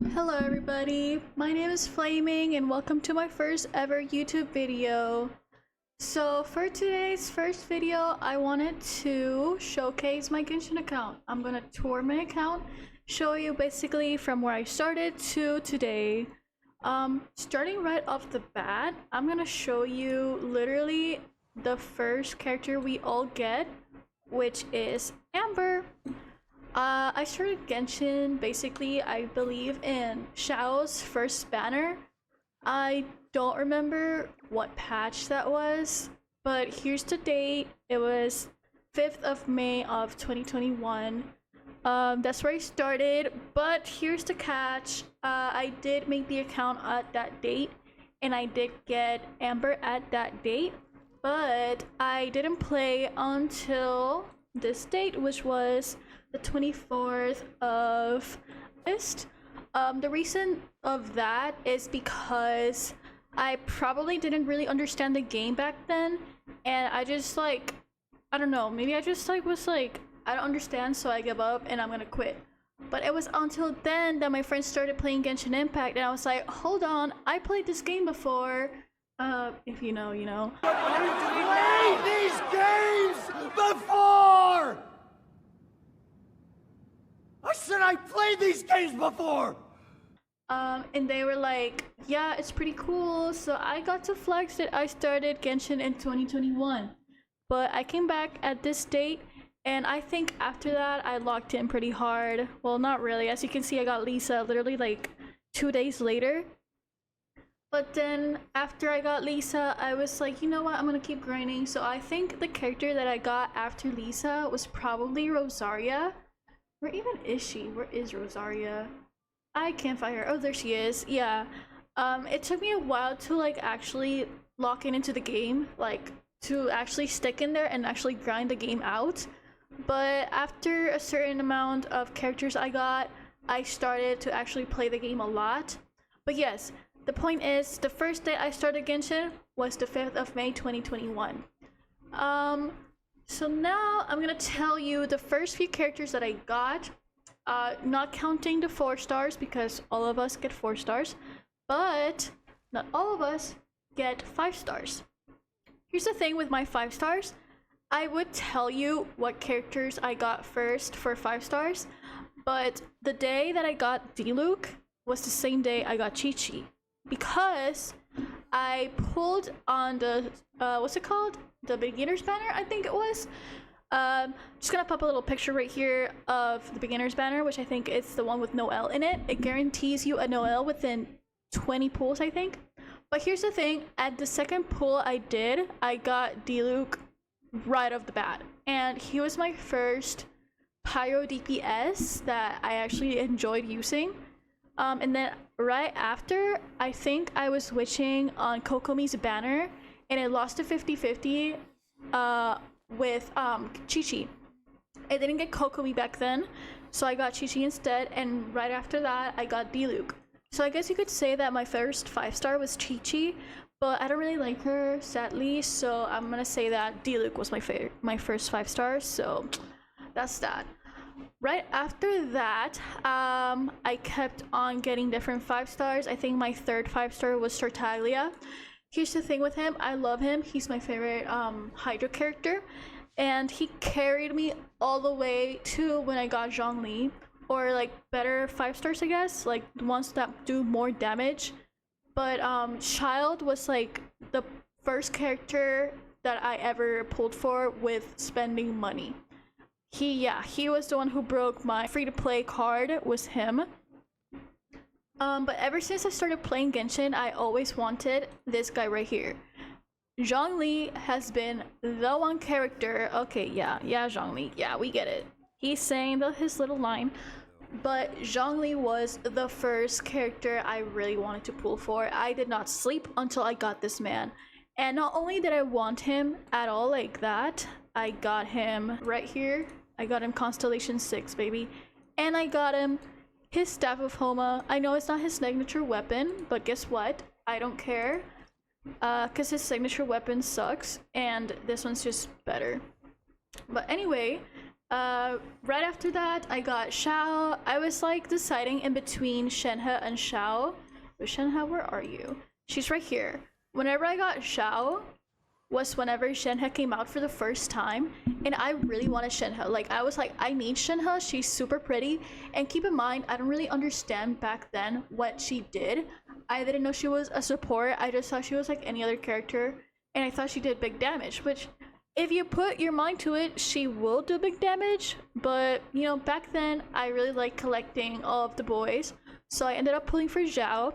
Hello everybody, my name is Flaming and welcome to my first ever YouTube video. So for today's first video, I wanted to showcase my Genshin account. I'm gonna tour my account, show you basically from where I started to today. Starting right off the bat, I'm gonna show you literally the first character we all get, which is Amber. I started Genshin basically, I believe, in Xiao's first banner. I don't remember what patch that was, but here's the date. It was 5th of May of 2021. That's where I started, but here's the catch. I did make the account at that date, and I did get Amber at that date, but I didn't play until this date, which was the 24th of August. The reason of that is because I probably didn't really understand the game back then, and I just I don't know, maybe I just was like, I don't understand, so I give up and I'm gonna quit. But it was until then that my friends started playing Genshin Impact, and I was like, hold on, I played this game before. If you know, you know. Played these games before! I said I played these games before! And they were like, yeah, it's pretty cool. So I got to flex it. I started Genshin in 2021. But I came back at this date, and I think after that I locked in pretty hard. Well, not really. As you can see, I got Lisa literally like 2 days later. But then after I got Lisa, I was like, you know what, I'm gonna keep grinding. So I think the character that I got after Lisa was probably Rosaria. Where even is she? Where is Rosaria? I can't find her. Oh, there she is. Yeah. It took me a while to like actually lock in into the game, like to actually stick in there and actually grind the game out. But after a certain amount of characters I got, I started to actually play the game a lot. But yes, the point is, the first day I started Genshin was the 5th of May 2021. So now I'm gonna tell you the first few characters that I got, not counting the 4 stars because all of us get 4 stars, but not all of us get 5 stars. Here's the thing with my 5 stars. I would tell you what characters I got first for 5 stars, but the day that I got Diluc was the same day I got Chi-Chi, because I pulled on the, what's it called? The beginner's banner, I think it was. Just gonna pop a little picture right here of the beginner's banner, which I think is the one with Noelle in it. It guarantees you a Noelle within 20 pulls, I think. But here's the thing, at the second pull I did, I got Diluc right off the bat. And he was my first pyro DPS that I actually enjoyed using. And then right after, I think I was switching on Kokomi's banner, and it lost to 50-50 with Chi-Chi. I didn't get Kokomi back then, so I got Chi-Chi instead, and right after that I got Diluc. So I guess you could say that my first 5-star was Chi-Chi, but I don't really like her, sadly, so I'm gonna say that Diluc was my first 5 stars, so that's that. Right after that, I kept on getting different 5 stars. I think my third 5-star was Tartaglia. Here's the thing with him, I love him. He's my favorite Hydra character, and he carried me all the way to when I got Zhongli, or like better 5 stars, I guess, like the ones that do more damage. But Child was like the first character that I ever pulled for with spending money. He was the one who broke my free-to-play card, was him. But ever since I started playing Genshin, I always wanted this guy right here. Zhongli has been the one character. Okay, yeah, Zhongli. Yeah, we get it. He's saying his little line. But Zhongli was the first character I really wanted to pull for. I did not sleep until I got this man. And not only did I want him at all like that, I got him right here. I got him Constellation 6, baby. And I got him his Staff of Homa. I know it's not his signature weapon, but guess what? I don't care. Because his signature weapon sucks, and this one's just better. But anyway, Right after that, I got Xiao. I was like deciding in between Shenhe and Xiao. But Shenhe, where are you? She's right here. Whenever I got Xiao, was whenever Shenhe came out for the first time, and I really wanted Shenhe. Like, I was like, I need Shenhe, she's super pretty. And keep in mind, I don't really understand back then what she did. I didn't know she was a support, I just thought she was like any other character, and I thought she did big damage, which, if you put your mind to it, she will do big damage. But, you know, back then, I really liked collecting all of the boys, so I ended up pulling for Zhao.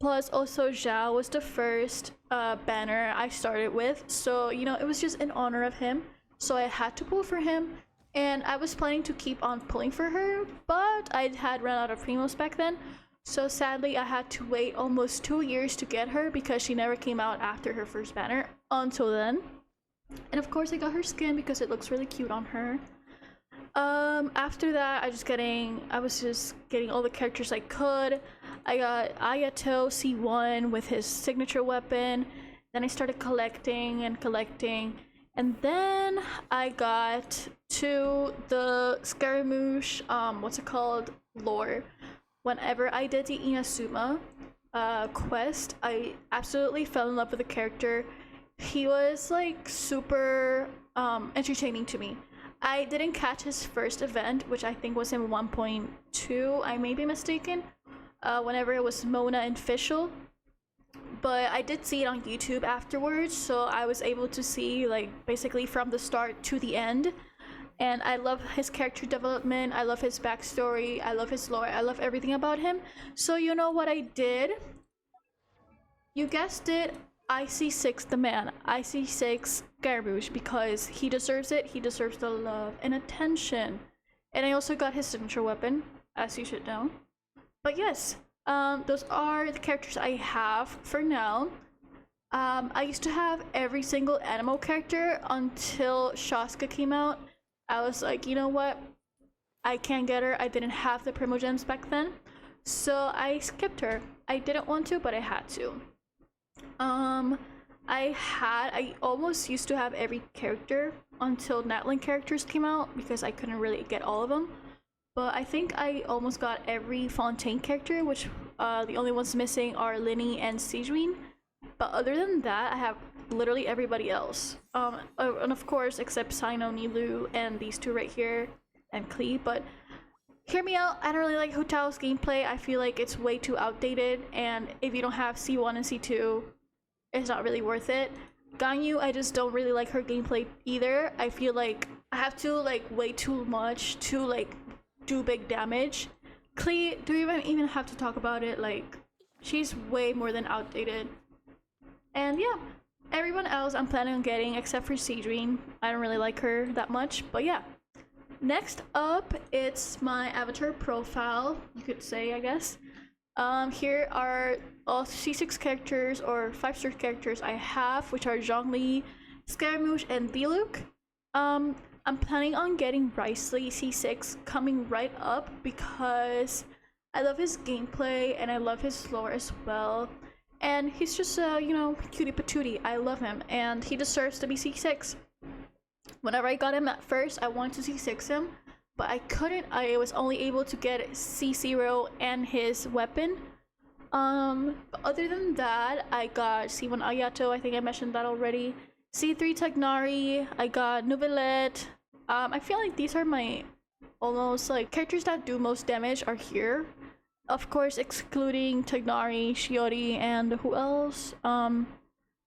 Plus, also, Zhao was the first banner I started with, so, you know, it was just in honor of him. So I had to pull for him, and I was planning to keep on pulling for her, but I had run out of primos back then. So sadly, I had to wait almost 2 years to get her because she never came out after her first banner until then. And of course, I got her skin because it looks really cute on her. After that, I was just getting all the characters I could. I got Ayato C1 with his signature weapon. Then I started collecting, and then I got to the Scaramouche, what's it called, lore. Whenever I did the Inazuma quest, I absolutely fell in love with the character. He was like super entertaining to me. I didn't catch his first event, which I think was in 1.2, I may be mistaken, whenever it was Mona and Fischl. But I did see it on YouTube afterwards, so I was able to see like basically from the start to the end. And I love his character development, I love his backstory, I love his lore, I love everything about him. So you know what I did? You guessed it, IC6 the man, IC6 Scaramouche, because he deserves it, he deserves the love and attention. And I also got his signature weapon, as you should know. But yes, those are the characters I have for now. I used to have every single animal character until Shaska came out. I was like, you know what? I can't get her. I didn't have the Primogems back then, so I skipped her. I didn't want to, but I had to. I almost used to have every character until Natlin characters came out because I couldn't really get all of them. But I think I almost got every Fontaine character, which the only ones missing are Linny and Sigewinne. But other than that, I have literally everybody else. And of course, except Sino, Nilou, and these two right here, and Klee. But hear me out, I don't really like Hu Tao's gameplay. I feel like it's way too outdated, and if you don't have C1 and C2, it's not really worth it. Ganyu, I just don't really like her gameplay either. I feel like I have to like way too much to like do big damage. Klee, do you even have to talk about it? Like, she's way more than outdated. And yeah, everyone else I'm planning on getting except for Sigewinne. I don't really like her that much, but yeah. Next up, it's my avatar profile, you could say, I guess. Here are all C6 characters or 5-star characters I have, which are Zhongli, Scaramouche, and Diluc. I'm planning on getting Wriothesley C6 coming right up because I love his gameplay and I love his lore as well. And he's just you know, cutie patootie. I love him and he deserves to be C6. Whenever I got him at first, I wanted to C6 him, but I couldn't. I was only able to get C0 and his weapon. But other than that, I got C1 Ayato, I think I mentioned that already. C3 Tagnari, I got Neuvillette. I feel like these are my almost like characters that do most damage are here. Of course, excluding Tagnari, Shiori, and who else?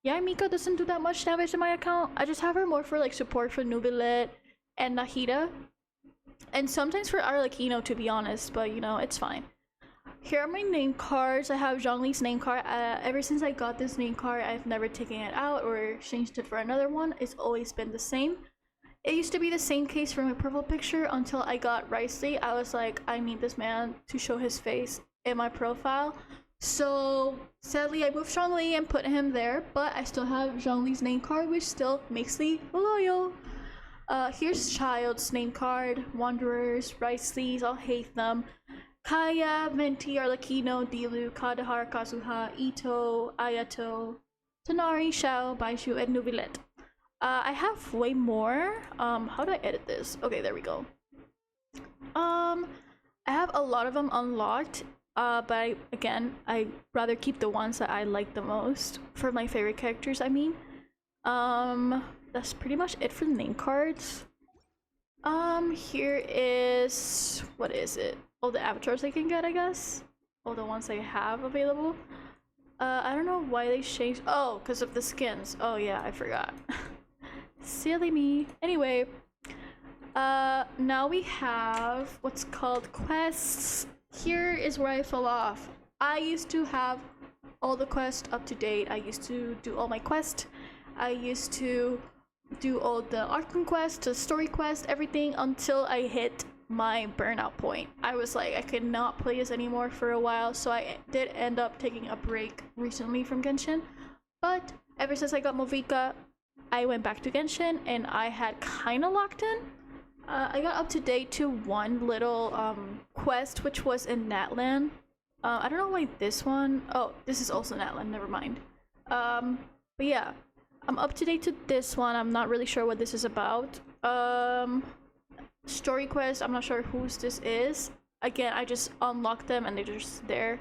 Yeah, Mika doesn't do that much damage in my account. I just have her more for like support for Neuvillette and Nahida. And sometimes for Arlecchino, to be honest, but you know, it's fine. Here are my name cards. I have Zhongli's name card. Ever since I got this name card, I've never taken it out or changed it for another one. It's always been the same. It used to be the same case for my profile picture until I got Wriothesley. I was like, I need this man to show his face in my profile. So sadly, I moved Zhongli and put him there, but I still have Zhongli's name card, which still makes me loyal. Here's Child's name card, Wanderers, Wriothesley's, I'll hate them. Kaya, Venti, Arlecchino, Diluc, Kadahar, Kazuha, Ito, Ayato, Tonari, Xiao, Baishu, and Neuvillette. I have way more. How do I edit this? Okay, there we go. I have a lot of them unlocked. But I'd rather keep the ones that I like the most for my favorite characters. I mean, that's pretty much it for the name cards. Here is, what is it? All the avatars I can get, I guess. All the ones I have available. I don't know why they changed. Oh, because of the skins. Oh yeah, I forgot. Silly me. Anyway, now we have what's called quests. Here is where I fell off. I used to have all the quests up to date. I used to do all my quests. I used to do all the art conquests, the story quest, everything until I hit my burnout point. I was like, I could not play this anymore for a while, so I did end up taking a break recently from Genshin. But ever since I got Movika, I went back to Genshin and I had kind of locked in. I got up to date to one little quest, which was in Natlan. I don't know why this one. Oh, this is also Natlan. Never mind. But yeah, I'm up to date to this one. I'm not really sure what this is about. Story quest. I'm not sure whose this is. Again, I just unlocked them and they're just there.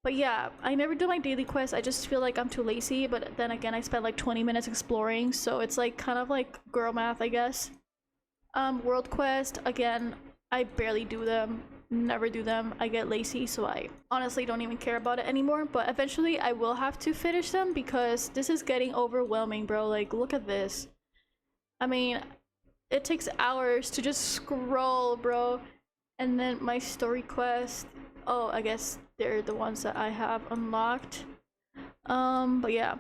But yeah, I never do my daily quest. I just feel like I'm too lazy, but then again, I spent like 20 minutes exploring, so it's like kind of like girl math, I guess. World quest, again, I barely do them, never do them. I get lazy, so I honestly don't even care about it anymore, but eventually I will have to finish them because this is getting overwhelming, bro. Like, look at this. I mean, it takes hours to just scroll, bro. And then my story quest, oh, I guess they're the ones that I have unlocked. But yeah,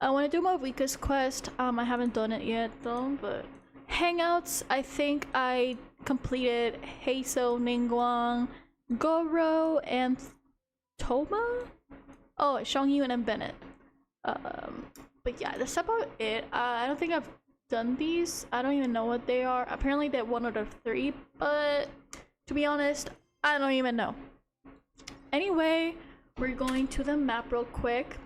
I want to do my weakest quest. I haven't done it yet though, but hangouts, I think I completed Heiso, Ningguang, Goro, and Toma? Oh, Xiangyun and Bennett. But yeah, that's about it. I don't think I've done these. I don't even know what they are. Apparently they're one out of 3, but to be honest, I don't even know. Anyway, we're going to the map real quick.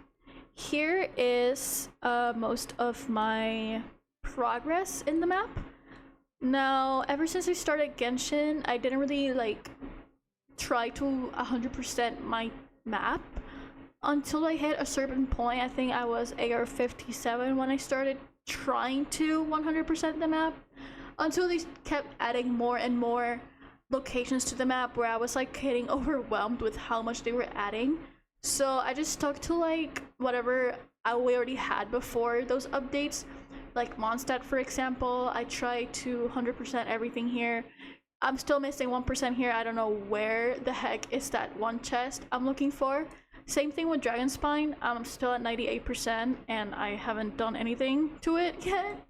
Here is most of my progress in the map. Now, ever since I started Genshin, I didn't really like try to 100% my map until I hit a certain point. I think I was AR 57 when I started trying to 100% the map, until they kept adding more and more locations to the map where I was like getting overwhelmed with how much they were adding. So I just stuck to like whatever we already had before those updates. Like Mondstadt, for example, I tried to 100% everything here. I'm still missing 1% here. I don't know where the heck is that one chest I'm looking for. Same thing with Dragonspine. I'm still at 98% and I haven't done anything to it yet.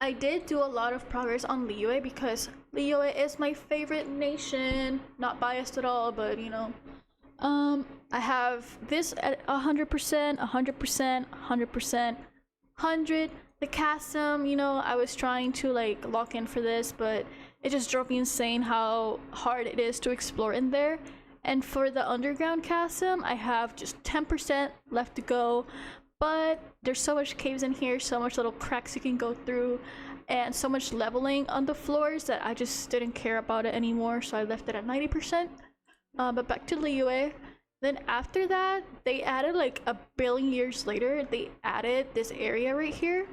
I did do a lot of progress on Liyue because Liyue is my favorite nation. Not biased at all, but you know. I have this at 100%, 100%, 100%, 100. The chasm, you know, I was trying to like lock in for this, but it just drove me insane how hard it is to explore in there. And for the underground chasm, I have just 10% left to go. But there's so much caves in here, so much little cracks you can go through, and so much leveling on the floors that I just didn't care about it anymore, so I left it at 90%. But back to Liyue. Then after that, they added like a billion years later, they added this area right here,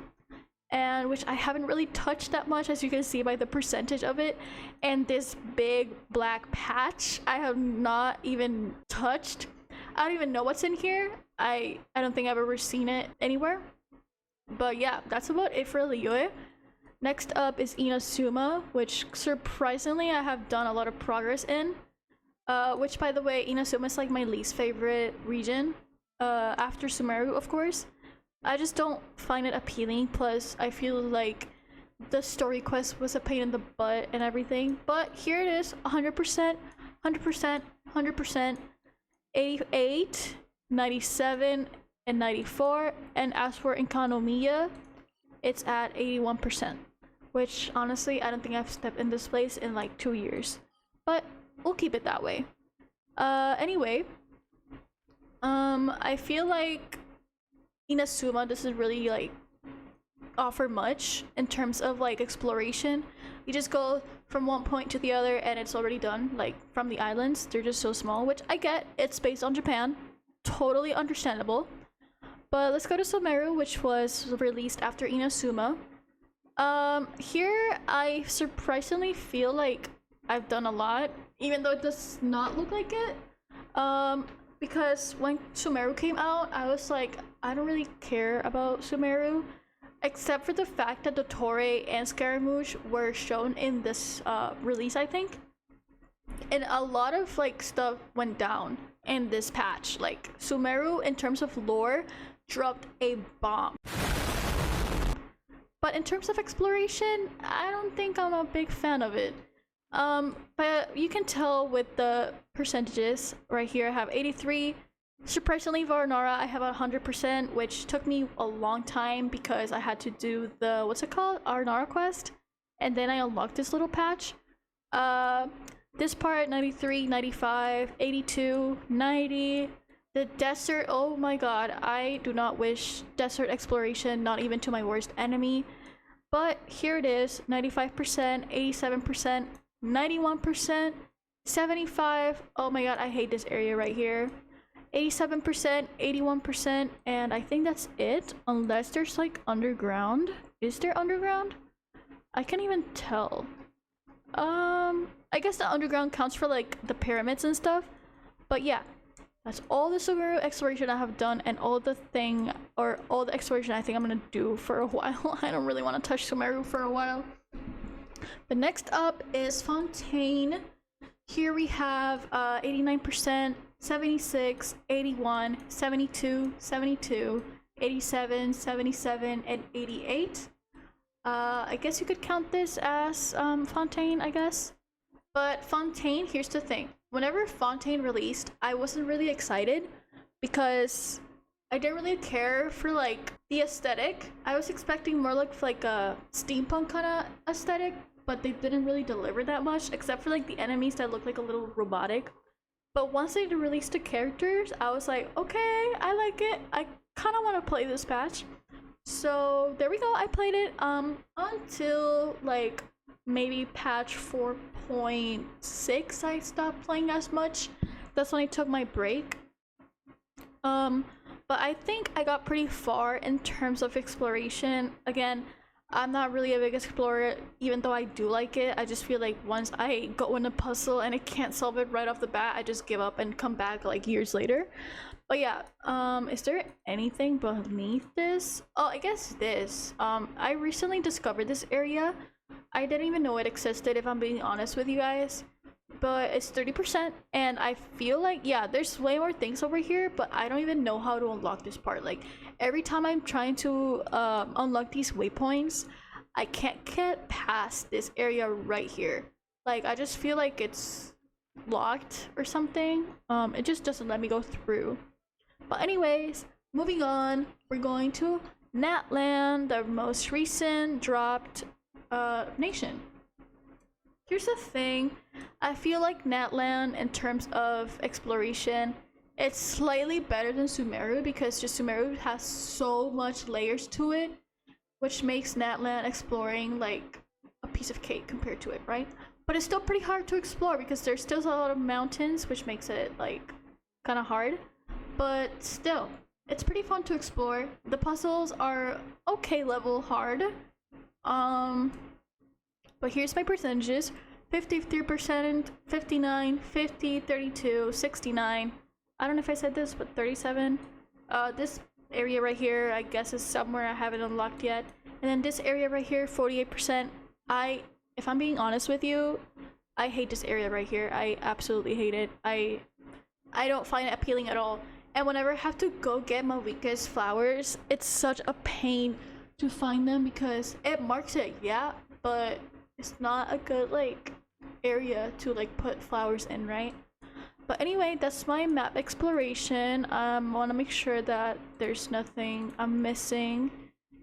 and which I haven't really touched that much, as you can see by the percentage of it. And this big black patch I have not even touched. I don't even know what's in here. I don't think I've ever seen it anywhere. But yeah, that's about it for Liyue. Next up is Inazuma, which surprisingly I have done a lot of progress in. Which, by the way, Inazuma is like my least favorite region, after Sumeru, of course. I just don't find it appealing, plus I feel like the story quest was a pain in the butt and everything. But here it is, 100%, 100%, 100%, 88, 97, and 94. And as for Economia, it's at 81%, which honestly, I don't think I've stepped in this place in like 2 years. But we'll keep it that way. Anyway, I feel like Inazuma doesn't really like offer much in terms of like exploration. You just go from one point to the other and it's already done. Like from the islands, they're just so small, which I get. It's based on Japan, totally understandable. But let's go to Sumeru, which was released after Inazuma. Here I surprisingly feel like I've done a lot, even though it does not look like it. Because when Sumeru came out, I was like, I don't really care about Sumeru, except for the fact that the Torre and Scaramouche were shown in this release, I think. And a lot of like stuff went down in this patch. Like Sumeru, in terms of lore, dropped a bomb. But in terms of exploration, I don't think I'm a big fan of it. But you can tell with the percentages right here. I have 83. Surprisingly, Varnara, I have 100%, which took me a long time because I had to do the, what's it called? Arnara quest. And then I unlocked this little patch. This part, 93, 95, 82, 90. The desert, oh my god, I do not wish desert exploration, not even to my worst enemy. But here it is, 95%, 87%, 91%, 75. Oh my god, I hate this area right here. 87%, 81%, and I think that's it, unless there's like underground. Is there underground? I can't even tell. I guess the underground counts for like the pyramids and stuff. But yeah, that's all the Sumeru exploration I have done, and all the exploration I think I'm gonna do for a while. I don't really want to touch Sumeru for a while. The next up is Fontaine. Here we have 89%, 76, 81, 72, 72, 87, 77, and 88. I guess you could count this as Fontaine, I guess. But Fontaine, here's the thing. Whenever Fontaine released, I wasn't really excited because I didn't really care for like the aesthetic. I was expecting more like a steampunk kind of aesthetic, but they didn't really deliver that much, except for like the enemies that look like a little robotic. But once they released the characters, I was like, okay, I like it. I kind of want to play this patch. So there we go. I played it until like maybe patch 4.6. I stopped playing as much. That's when I took my break. But I think I got pretty far in terms of exploration. Again, I'm not really a big explorer, even though I do like it. I just feel like once I go in a puzzle and I can't solve it right off the bat, I just give up and come back like years later. But yeah, is there anything beneath this? Oh, I guess this. I recently discovered this area. I didn't even know it existed, if I'm being honest with you guys. But it's 30%, and I feel like, yeah, there's way more things over here, but I don't even know how to unlock this part. Like, every time I'm trying to unlock these waypoints, I can't get past this area right here. Like, I just feel like it's locked or something. It just doesn't let me go through. But anyways, moving on, we're going to Natlan, the most recent dropped nation. Here's the thing, I feel like Natlan, in terms of exploration, it's slightly better than Sumeru because just Sumeru has so much layers to it, which makes Natlan exploring like a piece of cake compared to it, right? But it's still pretty hard to explore because there's still a lot of mountains, which makes it like kind of hard. But still, it's pretty fun to explore. The puzzles are okay level hard. But here's my percentages. 53%, 59, 50, 32, 69. I don't know if I said this, but 37. This area right here, I guess, is somewhere I haven't unlocked yet. And then this area right here, 48%. If I'm being honest with you, I hate this area right here. I absolutely hate it. I don't find it appealing at all. And whenever I have to go get Marika's flowers, it's such a pain to find them because it marks it, yeah, but it's not a good like area to like put flowers in, right? But anyway, that's my map exploration. Want to make sure that there's nothing I'm missing.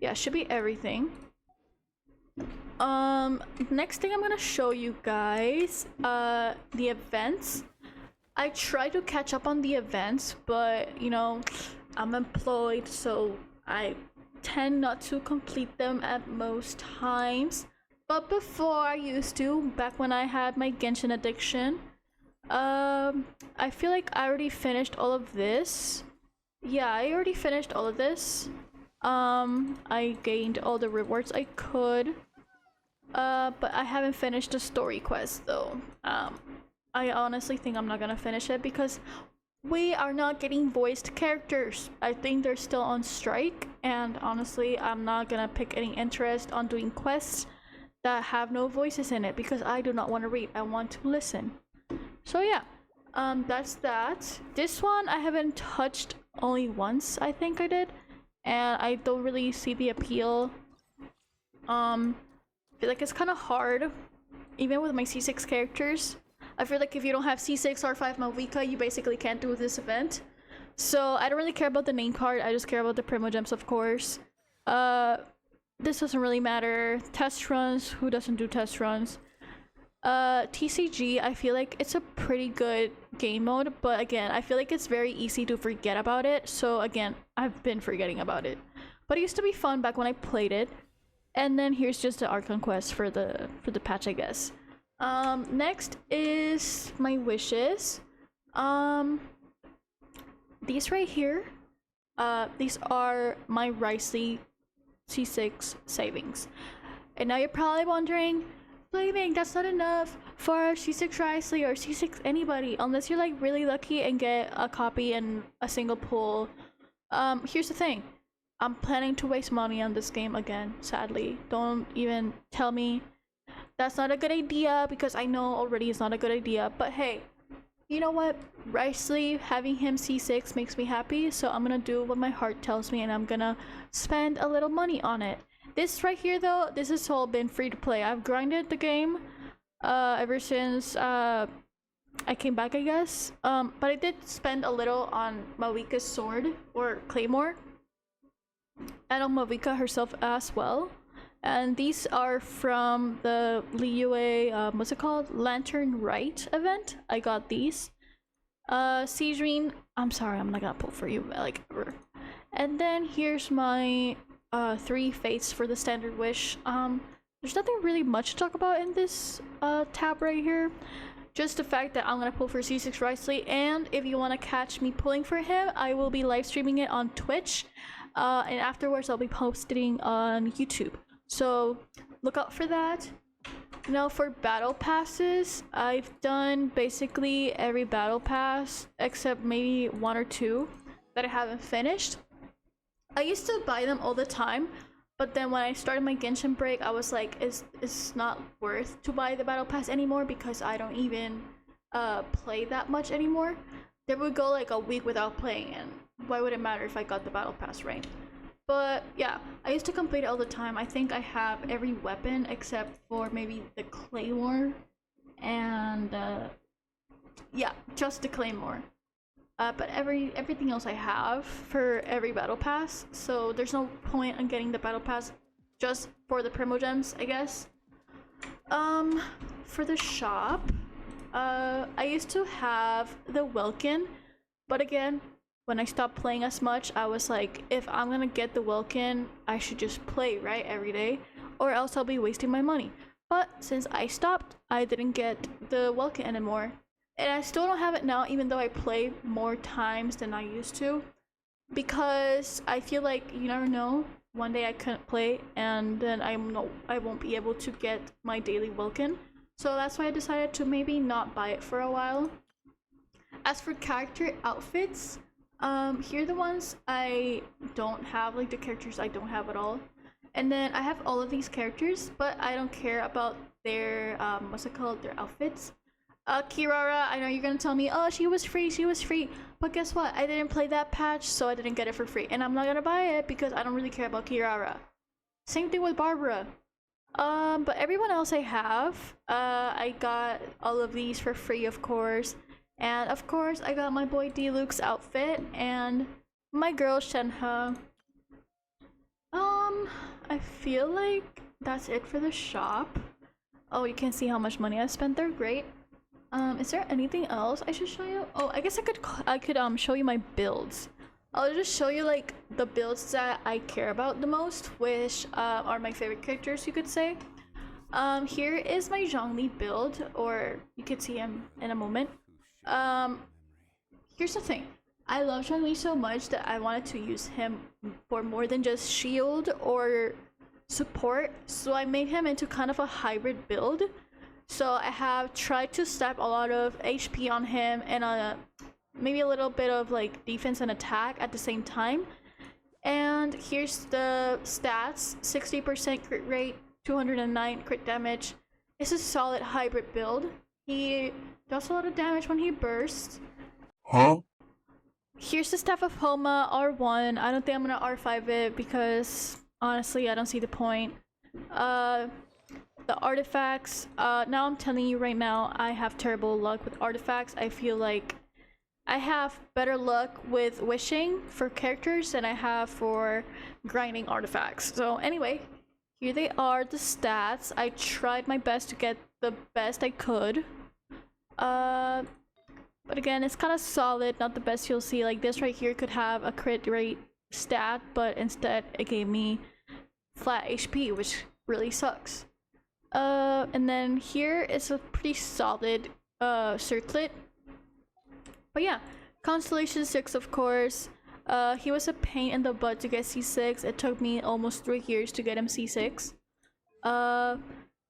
Yeah, should be everything. Next thing I'm gonna show you guys the events. I try to catch up on the events, but you know, I'm employed, so I tend not to complete them at most times. But before I used to, back when I had my Genshin addiction, I feel like I already finished all of this. Yeah, I already finished all of this. I gained all the rewards I could. But I haven't finished the story quest though. I honestly think I'm not gonna finish it because we are not getting voiced characters. I think they're still on strike, and honestly, I'm not gonna pick any interest on doing quests that have no voices in it because I do not want to read. I want to listen. So yeah, that's that. This one I haven't touched only once. I think I did, and I don't really see the appeal. I feel like it's kind of hard, even with my C6 characters. I feel like if you don't have C6 or 5 Malvika, you basically can't do this event. So I don't really care about the name card, I just care about the Primogems, of course. This doesn't really matter. Test runs, who doesn't do test runs? TCG, I feel like it's a pretty good game mode, but again, I feel like it's very easy to forget about it. So again, I've been forgetting about it. But it used to be fun back when I played it. And then here's just the Archon quest for the patch, I guess. Next is my wishes. These right here, these are my Ricely C6 savings. And now you're probably wondering, Flaming, that's not enough for C6 Ricely or C6 anybody, unless you're like really lucky and get a copy and a single pull. Here's the thing. I'm planning to waste money on this game again, sadly. Don't even tell me that's not a good idea, because I know already it's not a good idea. But hey, you know what? Ricely, having him C6 makes me happy, so I'm gonna do what my heart tells me and I'm gonna spend a little money on it. This right here though, this has all been free to play. I've grinded the game ever since I came back, I guess. But I did spend a little on Malvika's sword or claymore, and on Malvika herself as well. And these are from the Liyue, what's it called? Lantern Rite event. I got these. Seedrine, I'm sorry, I'm not gonna pull for you, like, ever. And then here's my 3 fates for the standard wish. There's nothing really much to talk about in this tab right here. Just the fact that I'm gonna pull for C6 Ricely, and if you want to catch me pulling for him, I will be live streaming it on Twitch. And afterwards I'll be posting on YouTube. So look out for that. Now for battle passes, I've done basically every battle pass except maybe 1 or 2 that I haven't finished. I used to buy them all the time, but then when I started my Genshin break, I was like, it's not worth to buy the battle pass anymore because I don't even play that much anymore. There would go like a week without playing, and why would it matter if I got the battle pass, right? But yeah, I used to complete it all the time. I think I have every weapon except for maybe the claymore, and yeah, just the claymore. But everything else I have for every battle pass, so there's no point in getting the battle pass just for the Primogems, I guess. For the shop, I used to have the Welkin, but again, when I stopped playing as much, I was like, if I'm gonna get the Welkin, I should just play, right, every day, or else I'll be wasting my money. But since I stopped, I didn't get the Welkin anymore. And I still don't have it now, even though I play more times than I used to, because I feel like you never know. One day I couldn't play, and then I won't be able to get my daily Welkin. So that's why I decided to maybe not buy it for a while. As for character outfits, here are the ones I don't have, like the characters I don't have at all. And then I have all of these characters, but I don't care about their what's it called, their outfits. Kirara, I know you're gonna tell me, oh, she was free, but guess what? I didn't play that patch, so I didn't get it for free, and I'm not gonna buy it because I don't really care about Kirara. Same thing with Barbara. But everyone else I have, I got all of these for free, of course, and of course I got my boy D-Luke's outfit and my girl Shenhe. I feel like that's it for the shop. Oh, you can see how much money I spent there. Great. Is there anything else I should show you? Oh, I guess I could show you my builds. I'll just show you like the builds that I care about the most, which are my favorite characters, you could say. Here is my Zhongli build, or you could see him in a moment. Here's the thing. I love Zhongli so much that I wanted to use him for more than just shield or support, so I made him into kind of a hybrid build. So I have tried to stack a lot of HP on him and maybe a little bit of like defense and attack at the same time. And here's the stats: 60% crit rate, 209 crit damage. It's a solid hybrid build. He does a lot of damage when he bursts. Huh? Here's the Staff of Homa, R1. I don't think I'm gonna R5 it because honestly I don't see the point. The artifacts, now I'm telling you right now, I have terrible luck with artifacts. I feel like I have better luck with wishing for characters than I have for grinding artifacts. So anyway, here they are, the stats. I tried my best to get the best I could. But again, it's kind of solid, not the best you'll see. Like this right here could have a crit rate stat, but instead it gave me flat HP, which really sucks. And then here is a pretty solid circlet. But yeah, Constellation 6, of course. He was a pain in the butt to get C6. It took me almost 3 years to get him C6.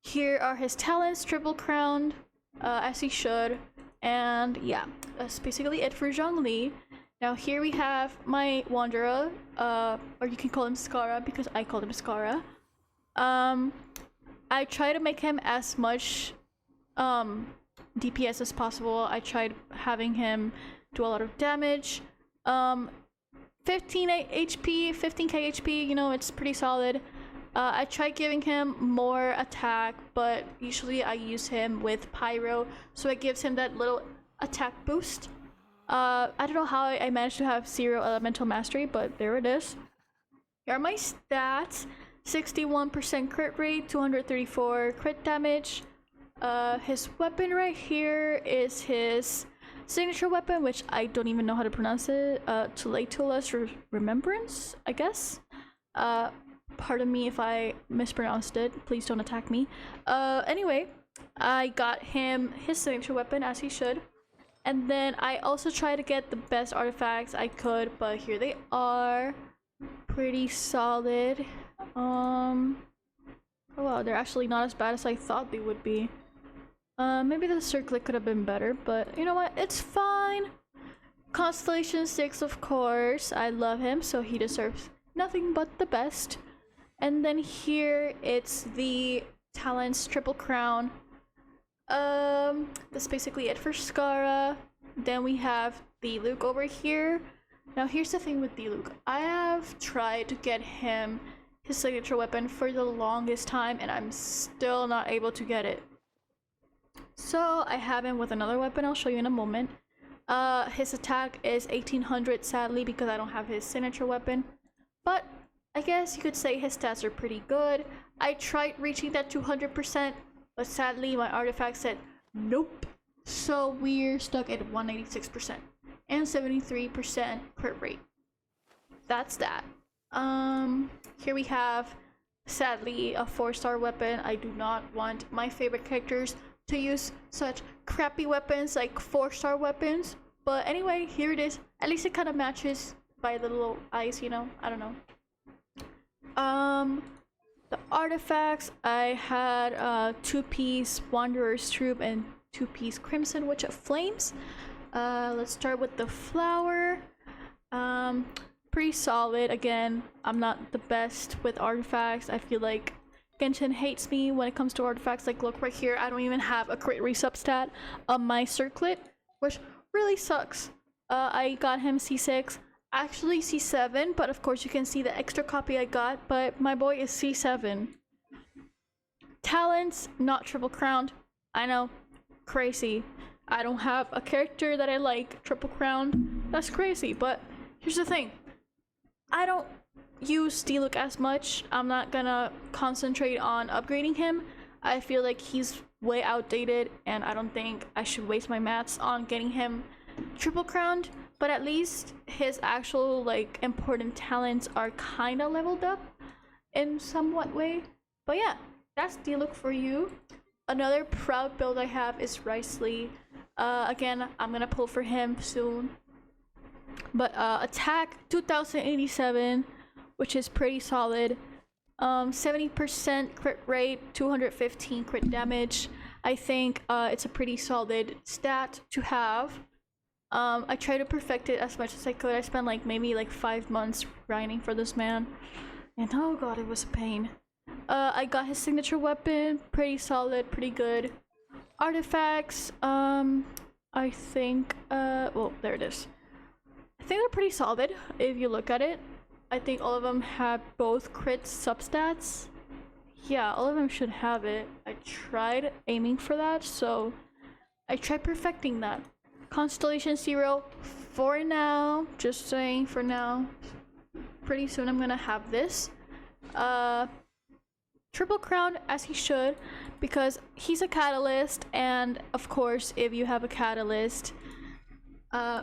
Here are his talents, triple crowned, as he should. And yeah, that's basically it for Zhongli. Now here we have my Wanderer, or you can call him Skara because I called him Skara. I try to make him as much DPS as possible. I tried having him do a lot of damage. 15 HP, 15k HP, you know, it's pretty solid. I tried giving him more attack, but usually I use him with Pyro, so it gives him that little attack boost. I don't know how I managed to have 0 elemental mastery, but there it is. Here are my stats: 61% crit rate, 234 crit damage. His weapon right here is his signature weapon, which I don't even know how to pronounce it. Tulatulus Remembrance, I guess. Pardon me if I mispronounced it. Please don't attack me. Anyway, I got him his signature weapon, as he should. And then I also tried to get the best artifacts I could, but here they are. Pretty solid. Oh wow, they're actually not as bad as I thought they would be. Maybe the circlet could have been better, but you know what? It's fine. Constellation 6, of course. I love him, so he deserves nothing but the best. And then here it's the talents triple crown. That's basically it for Skara. Then we have the Luke over here. Now here's the thing with the Luke. I have tried to get him his signature weapon for the longest time, and I'm still not able to get it. So I have him with another weapon. I'll show you in a moment. His attack is 1800, sadly, because I don't have his signature weapon. But I guess you could say his stats are pretty good. I tried reaching that 200%, but sadly my artifact said nope. So we're stuck at 186% and 73% crit rate. That's that. Here we have, sadly, a 4-star weapon. I do not want my favorite characters to use such crappy weapons like 4-star weapons. But anyway, here it is. At least it kind of matches by the little eyes, you know? I don't know. The artifacts, I had 2-piece Wanderer's Troop and 2-piece Crimson Witch of Flames. Let's start with the flower. Pretty solid. Again, I'm not the best with artifacts. I feel like Genshin hates me when it comes to artifacts. Like, look right here, I don't even have a crit resub stat on my circlet, which really sucks. I got him C6, actually C7, but of course you can see the extra copy I got, but my boy is C7. Talents, not triple crowned. I know, crazy. I don't have a character that I like triple crowned. That's crazy, but here's the thing. I don't use Diluc as much. I'm not gonna concentrate on upgrading him. I feel like he's way outdated, and I don't think I should waste my mats on getting him triple crowned. but at least his actual like important talents are kind of leveled up in somewhat way. But yeah, that's the look for you. Another proud build I have is Riceley. Again, I'm gonna pull for him soon. But attack 2087, which is pretty solid. 70% crit rate, 215 crit damage. I think it's a pretty solid stat to have. I tried to perfect it as much as I could. I spent like maybe like 5 months grinding for this man, and oh god, it was a pain. I got his signature weapon, pretty solid, pretty good. Artifacts, I think, well, there it is. I think they're pretty solid if you look at it. I think all of them have both crit substats. Yeah, all of them should have it. I tried aiming for that, so I tried perfecting that. Constellation 0 for now, just saying for now. Pretty soon I'm gonna have this. Triple crown as he should, because he's a catalyst, and of course if you have a catalyst,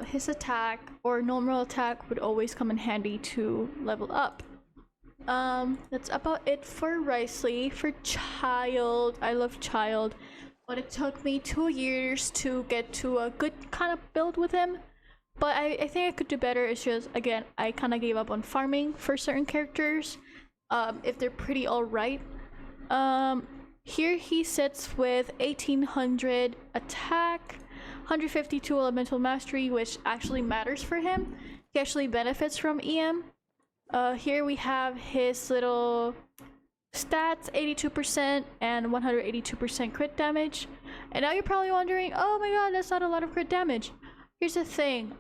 his attack or normal attack would always come in handy to level up. That's about it for Riceley. For Child, I love Child, but it took me 2 years to get to a good kind of build with him. But I think I could do better. It's just, again, I kind of gave up on farming for certain characters, if they're pretty alright. Here he sits with 1800 attack, 152 elemental mastery, which actually matters for him. He actually benefits from EM. Here we have his little stats, 82% and 182% crit damage. And now you're probably wondering, oh my god, that's not a lot of crit damage. Here's the thing,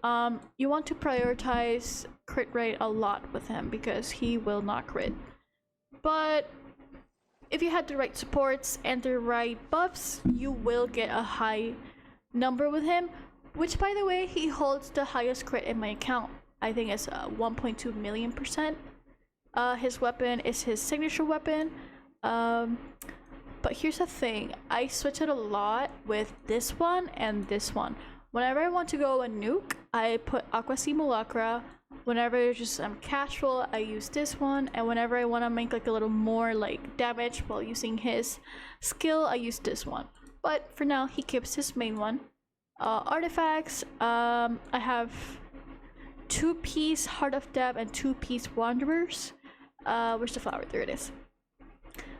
you want to prioritize crit rate a lot with him because he will not crit. But if you had the right supports and the right buffs, you will get a high number with him, which by the way, he holds the highest crit in my account. I think it's 1.2 million %. His weapon is his signature weapon. But here's the thing, I switch it a lot with this one and this one. Whenever I want to go a nuke, I put Aqua Simulacra. Whenever it's just casual, I use this one, and whenever I want to make like a little more like damage while using his skill, I use this one. But for now, he keeps his main one. Artifacts, I have 2-piece Heart of Death and 2-piece Wanderers. Where's the flower? There it is.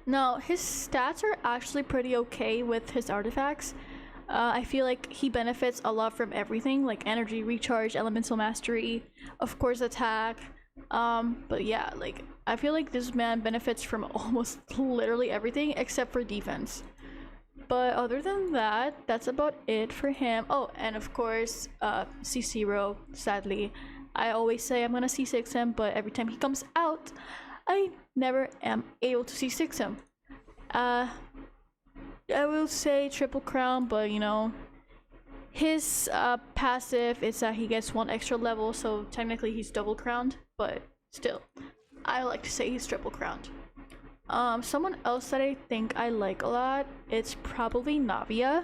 Now, his stats are actually pretty okay with his artifacts. I feel like he benefits a lot from everything, like energy, recharge, elemental mastery, of course attack. But yeah, like I feel like this man benefits from almost literally everything except for defense. But other than that, that's about it for him. Oh, and of course, C0, sadly. I always say I'm gonna C6 him, but every time he comes out, I never am able to C6 him. I will say triple crown, but you know, his passive is that he gets 1 extra level, so technically he's double crowned, but still, I like to say he's triple crowned. Someone else that I think I like a lot, it's probably Navia.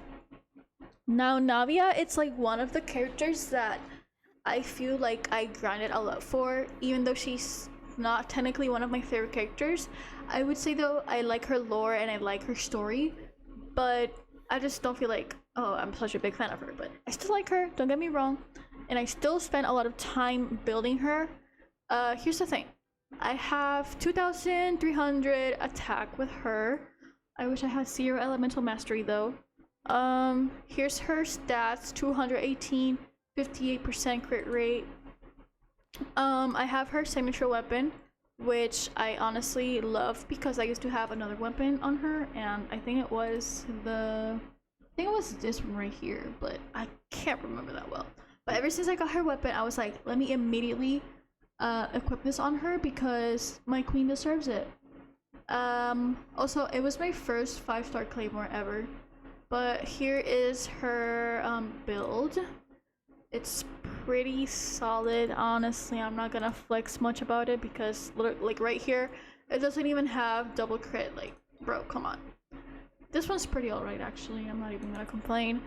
Now Navia, it's like one of the characters that I feel like I grinded a lot for, even though she's not technically one of my favorite characters. I would say though, I like her lore and I like her story, but I just don't feel like, oh, I'm such a big fan of her. But I still like her, don't get me wrong, and I still spend a lot of time building her. Here's the thing, I have 2300 attack with her. I wish I had 0 elemental mastery though. Here's her stats, 218, 58% crit rate. I have her signature weapon, which I honestly love because I used to have another weapon on her, and I think it was this one right here, but I can't remember that well. But ever since I got her weapon, I was like, let me immediately equip this on her because my queen deserves it. Also, it was my first 5-star claymore ever. But here is her build. It's pretty solid, honestly. I'm not gonna flex much about it because like right here, it doesn't even have double crit. Like, bro, come on. This one's pretty alright actually, I'm not even gonna complain.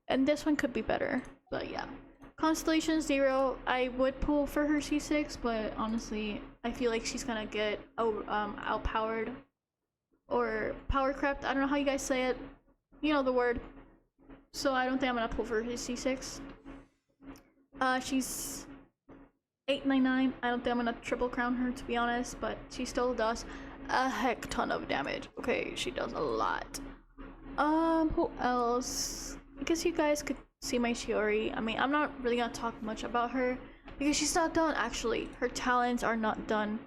And this one could be better, but yeah. Constellation 0, I would pull for her C6, but honestly, I feel like she's gonna get outpowered or power crept. I don't know how you guys say it. You know the word. So I don't think I'm gonna pull for his C6. She's 899. I don't think I'm gonna triple crown her, to be honest, but she still does a heck ton of damage. Okay, she does a lot. Who else? I guess you guys could see my Shiori. I mean, I'm not really gonna talk much about her because she's not done actually. Her talents are not done.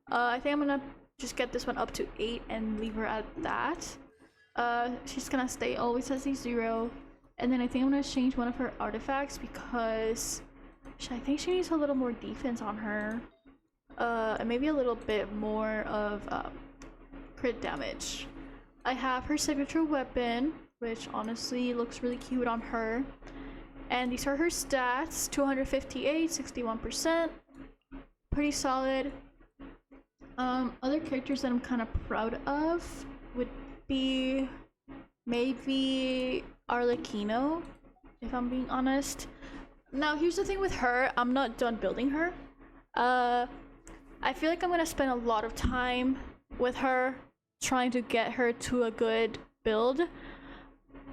I think I'm gonna just get this one up to 8 and leave her at that. She's gonna stay always as a 0. And then I think I'm gonna change one of her artifacts because I think she needs a little more defense on her. And maybe a little bit more of crit damage. I have her signature weapon, which honestly looks really cute on her. And these are her stats: 258, 61%. Pretty solid. Other characters that I'm kind of proud of would be maybe Arlecchino, if I'm being honest. Now, here's the thing with her, I'm not done building her. I feel like I'm gonna spend a lot of time with her trying to get her to a good build,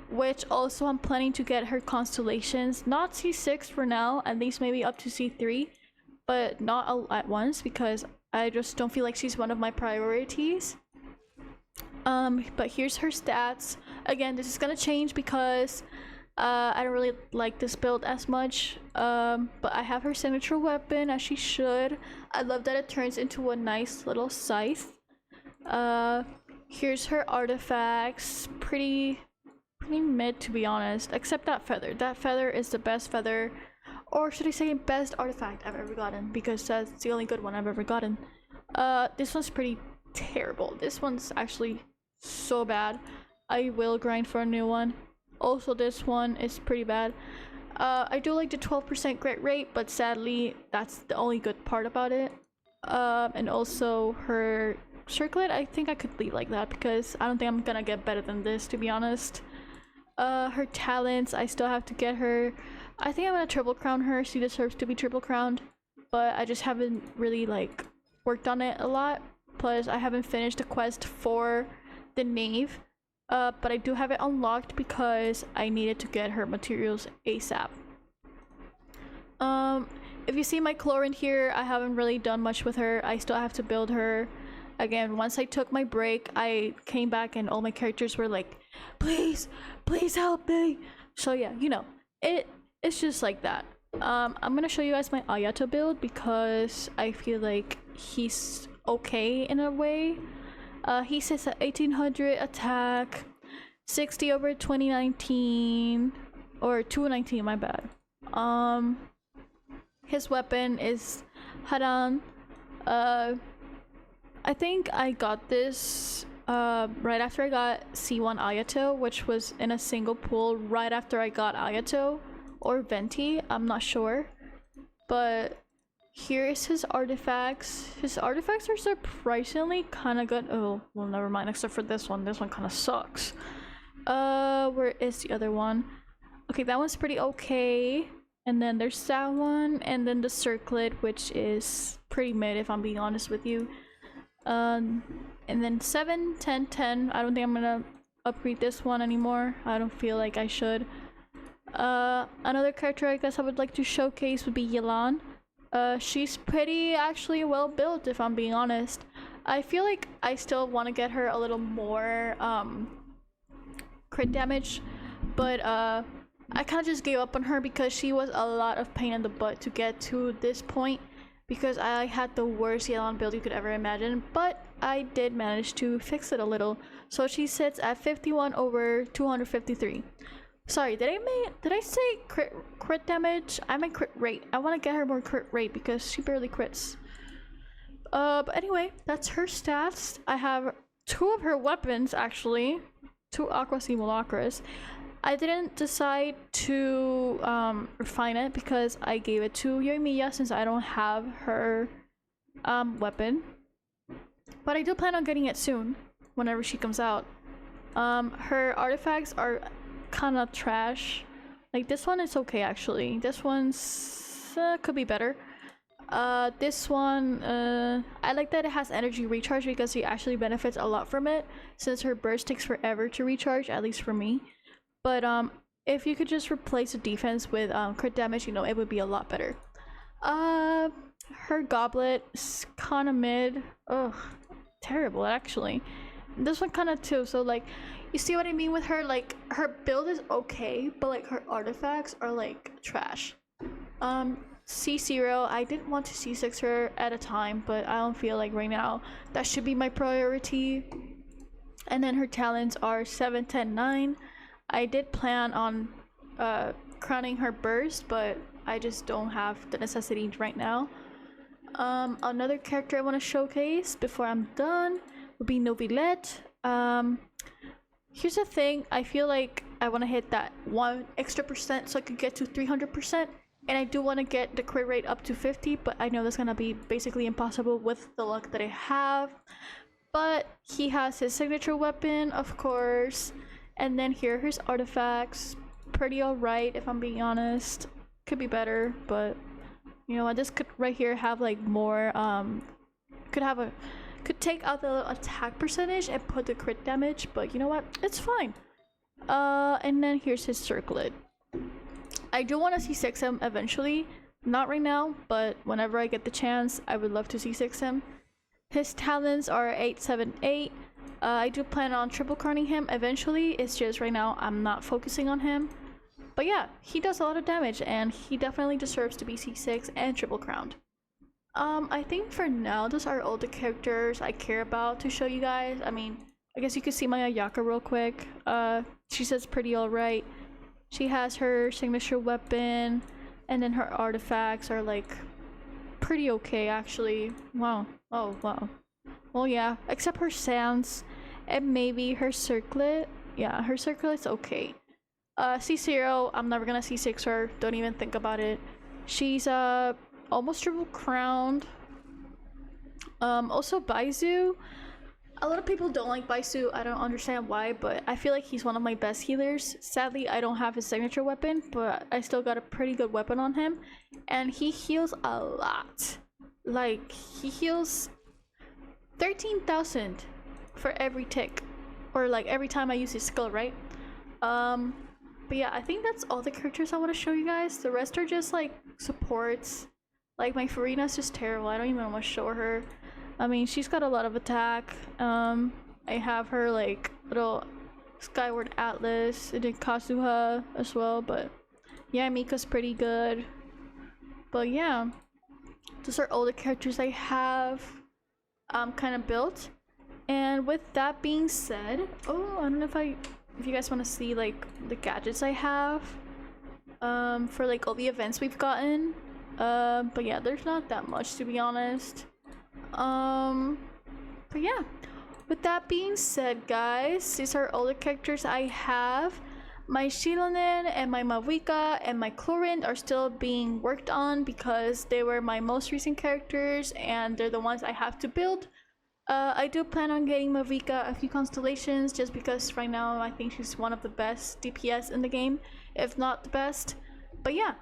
which also I'm planning to get her constellations, not C6 for now, at least maybe up to C3, but not all at once because I just don't feel like she's one of my priorities. But here's her stats. Again, this is gonna change because I don't really like this build as much, but I have her signature weapon, as she should. I love that it turns into a nice little scythe. Here's her artifacts. Pretty mid, to be honest, except that feather. That feather is the best feather, or should I say best artifact I've ever gotten, because that's the only good one I've ever gotten. This one's pretty terrible. This one's actually so bad. I will grind for a new one. Also, this one is pretty bad. I do like the 12% crit rate, but sadly that's the only good part about it. And also her circlet, I think I could leave like that because I don't think I'm gonna get better than this, to be honest. Her talents, I still have to get her. I think I'm gonna triple crown her. She deserves to be triple crowned, but I just haven't really like worked on it a lot. Plus, I haven't finished the quest for the knave. But I do have it unlocked because I needed to get her materials ASAP. If you see my chlorine here, I haven't really done much with her. I still have to build her. Again, once I took my break, I came back and all my characters were like, please help me. So yeah, you know, it's just like that. I'm gonna show you guys my Ayato build because I feel like he's okay in a way. He sits at 1800 attack, 60 over 2019, or 219, my bad. His weapon is Haran. I think I got this right after I got C1 Ayato, which was in a single pool right after I got Ayato, or Venti, I'm not sure. But here is his artifacts. His artifacts are surprisingly kind of good. Oh, well, never mind, except for this one. This one kind of sucks. Where is the other one? Okay, that one's pretty okay. And then there's that one, and then the circlet, which is pretty mid if I'm being honest with you. And then 7, 10, 10. I don't think I'm gonna upgrade this one anymore. I don't feel like I should. Another character I guess I would like to showcase would be Yelan. She's pretty actually well built if I'm being honest. I feel like I still want to get her a little more crit damage, but I kind of just gave up on her because she was a lot of pain in the butt to get to this point because I had the worst Yelan build you could ever imagine, but I did manage to fix it a little. So she sits at 51 over 253. Sorry, did I say crit damage? I meant crit rate. I want to get her more crit rate because she barely crits. But anyway, that's her stats. I have 2 of her weapons actually, 2 Aqua Simulacras. I didn't decide to refine it because I gave it to Yoimiya since I don't have her weapon. But I do plan on getting it soon, whenever she comes out. Her artifacts are kind of trash. Like this one is okay actually. This one's could be better. This one, I like that it has energy recharge because she actually benefits a lot from it since her burst takes forever to recharge, at least for me. But if you could just replace the defense with crit damage, you know, it would be a lot better. Her goblet is kind of mid. Ugh, terrible actually. This one kind of too. So like, you see what I mean with her? Like her build is okay, but like her artifacts are like trash. C0, I didn't want to C6 her at a time, but I don't feel like right now that should be my priority. And then her talents are 7, 10, 9. I did plan on crowning her burst, but I just don't have the necessity right now. Another character I want to showcase before I'm done would be Novilette. Here's the thing, I feel like I want to hit that 1 extra percent so I could get to 300%. And I do want to get the crit rate up to 50, but I know that's gonna be basically impossible with the luck that I have. But he has his signature weapon, of course. And then here, his artifacts. Pretty alright, if I'm being honest. Could be better, but you know what? This could right here have like more, could take out the attack percentage and put the crit damage, but you know what? It's fine. And then here's his circlet. I do want to C6 him eventually, not right now, but whenever I get the chance, I would love to C6 him. His talents are 8, 7, 8. I do plan on triple crowning him eventually, it's just right now I'm not focusing on him. But yeah, he does a lot of damage and he definitely deserves to be C6 and triple crowned. I think for now, those are all the characters I care about to show you guys. I mean, I guess you could see my Ayaka real quick. She says pretty alright. She has her signature weapon, and then her artifacts are like pretty okay actually. Wow. Oh wow. Well yeah, except her sands and maybe her circlet. Yeah, her circlet's okay. C0, I'm never gonna C6 her, don't even think about it. She's almost triple crowned. Also Baizu. A lot of people don't like Baisu, I don't understand why, but I feel like he's one of my best healers. Sadly, I don't have his signature weapon, but I still got a pretty good weapon on him. And he heals a lot. Like, he heals 13,000 for every tick. Or like every time I use his skill, right? But yeah, I think that's all the characters I want to show you guys. The rest are just like supports. Like my Farina's just terrible, I don't even want to show her. I mean, she's got a lot of attack. I have her like little Skyward Atlas and then Kazuha as well, but yeah, Mika's pretty good. But yeah, those are all the characters I have kind of built. And with that being said, oh, I don't know if you guys want to see like the gadgets I have for like all the events we've gotten. But yeah, there's not that much to be honest. But yeah, with that being said, guys, these are all the characters I have. My Shilonen and my Mavuika and my Chlorinde are still being worked on because they were my most recent characters and they're the ones I have to build. I do plan on getting Mavuika a few constellations just because right now I think she's one of the best DPS in the game, if not the best. But yeah,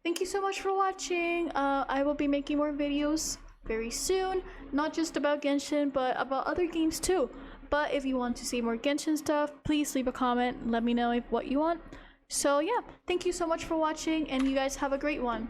thank you so much for watching. I will be making more videos very soon, not just about Genshin but about other games too. But if you want to see more Genshin stuff, please leave a comment and let me know what you want. So yeah, thank you so much for watching and you guys have a great one.